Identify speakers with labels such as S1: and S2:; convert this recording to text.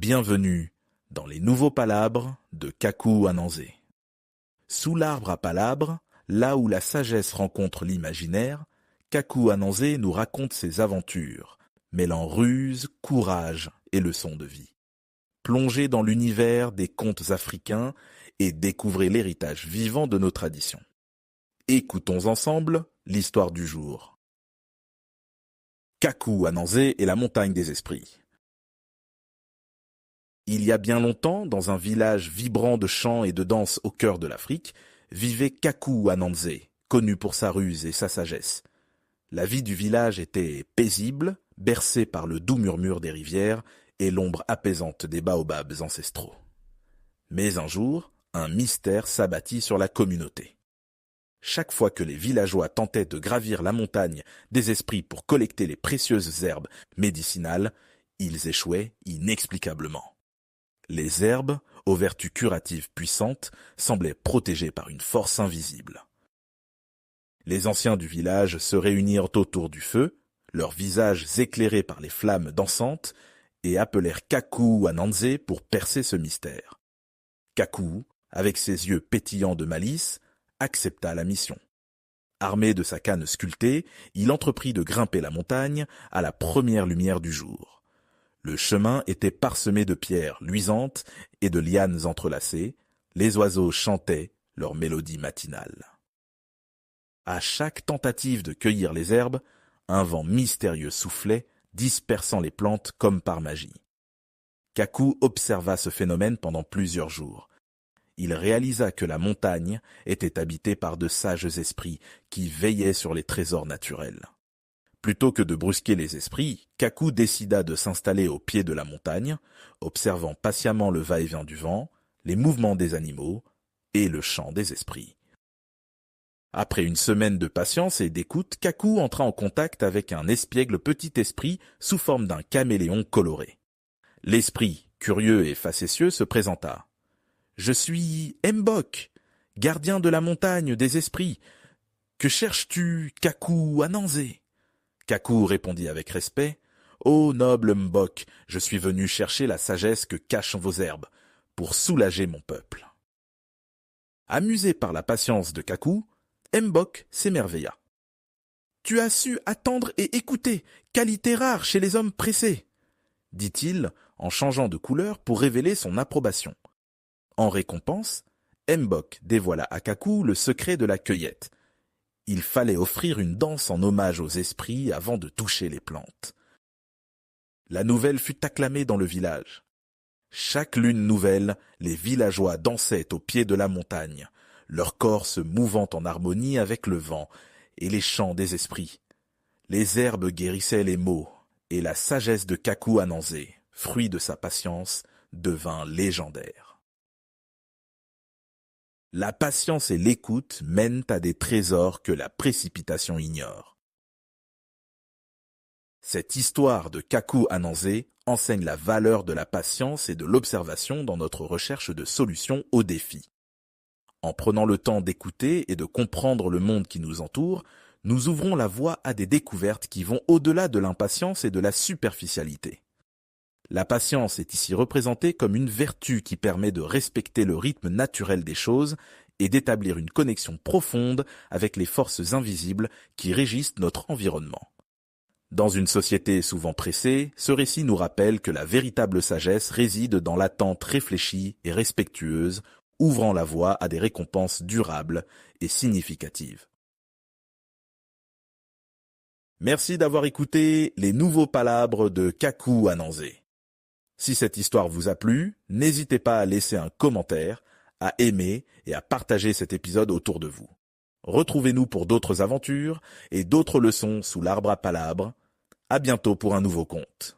S1: Bienvenue dans les nouveaux palabres de Kakou Ananzé. Sous l'arbre à palabres, là où la sagesse rencontre l'imaginaire, Kakou Ananzé nous raconte ses aventures, mêlant ruse, courage et leçons de vie. Plongez dans l'univers des contes africains et découvrez l'héritage vivant de nos traditions. Écoutons ensemble l'histoire du jour. Kakou Ananzé et la montagne des esprits. Il y a bien longtemps, dans un village vibrant de chants et de danses au cœur de l'Afrique, vivait Kakou Ananzé, connu pour sa ruse et sa sagesse. La vie du village était paisible, bercée par le doux murmure des rivières et l'ombre apaisante des baobabs ancestraux. Mais un jour, un mystère s'abattit sur la communauté. Chaque fois que les villageois tentaient de gravir la montagne des esprits pour collecter les précieuses herbes médicinales, ils échouaient inexplicablement. Les herbes, aux vertus curatives puissantes, semblaient protégées par une force invisible. Les anciens du village se réunirent autour du feu, leurs visages éclairés par les flammes dansantes, et appelèrent Kakou Ananzé pour percer ce mystère. Kakou, avec ses yeux pétillants de malice, accepta la mission. Armé de sa canne sculptée, il entreprit de grimper la montagne à la première lumière du jour. Le chemin était parsemé de pierres luisantes et de lianes entrelacées, les oiseaux chantaient leur mélodie matinale. À chaque tentative de cueillir les herbes, un vent mystérieux soufflait, dispersant les plantes comme par magie. Kakou observa ce phénomène pendant plusieurs jours. Il réalisa que la montagne était habitée par de sages esprits qui veillaient sur les trésors naturels. Plutôt que de brusquer les esprits, Kakou décida de s'installer au pied de la montagne, observant patiemment le va-et-vient du vent, les mouvements des animaux et le chant des esprits. Après une semaine de patience et d'écoute, Kakou entra en contact avec un espiègle petit esprit sous forme d'un caméléon coloré. L'esprit, curieux et facétieux, se présenta. « Je suis Mbok, gardien de la montagne des esprits. Que cherches-tu, Kakou Ananzé ?» Kakou répondit avec respect. « Ô noble Mbok, je suis venu chercher la sagesse que cachent vos herbes, pour soulager mon peuple. » Amusé par la patience de Kakou, Mbok s'émerveilla. « Tu as su attendre et écouter, qualité rare chez les hommes pressés, » dit-il en changeant de couleur pour révéler son approbation. En récompense, Mbok dévoila à Kakou le secret de la cueillette. Il fallait offrir une danse en hommage aux esprits avant de toucher les plantes. La nouvelle fut acclamée dans le village. Chaque lune nouvelle, les villageois dansaient au pied de la montagne, leur corps se mouvant en harmonie avec le vent et les chants des esprits. Les herbes guérissaient les maux, et la sagesse de Kakou Ananzé, fruit de sa patience, devint légendaire. La patience et l'écoute mènent à des trésors que la précipitation ignore. Cette histoire de Kakou Ananzé enseigne la valeur de la patience et de l'observation dans notre recherche de solutions aux défis. En prenant le temps d'écouter et de comprendre le monde qui nous entoure, nous ouvrons la voie à des découvertes qui vont au-delà de l'impatience et de la superficialité. La patience est ici représentée comme une vertu qui permet de respecter le rythme naturel des choses et d'établir une connexion profonde avec les forces invisibles qui régissent notre environnement. Dans une société souvent pressée, ce récit nous rappelle que la véritable sagesse réside dans l'attente réfléchie et respectueuse, ouvrant la voie à des récompenses durables et significatives. Merci d'avoir écouté les nouveaux palabres de Kakou Ananzé. Si cette histoire vous a plu, n'hésitez pas à laisser un commentaire, à aimer et à partager cet épisode autour de vous. Retrouvez-nous pour d'autres aventures et d'autres leçons sous l'arbre à palabres. À bientôt pour un nouveau conte.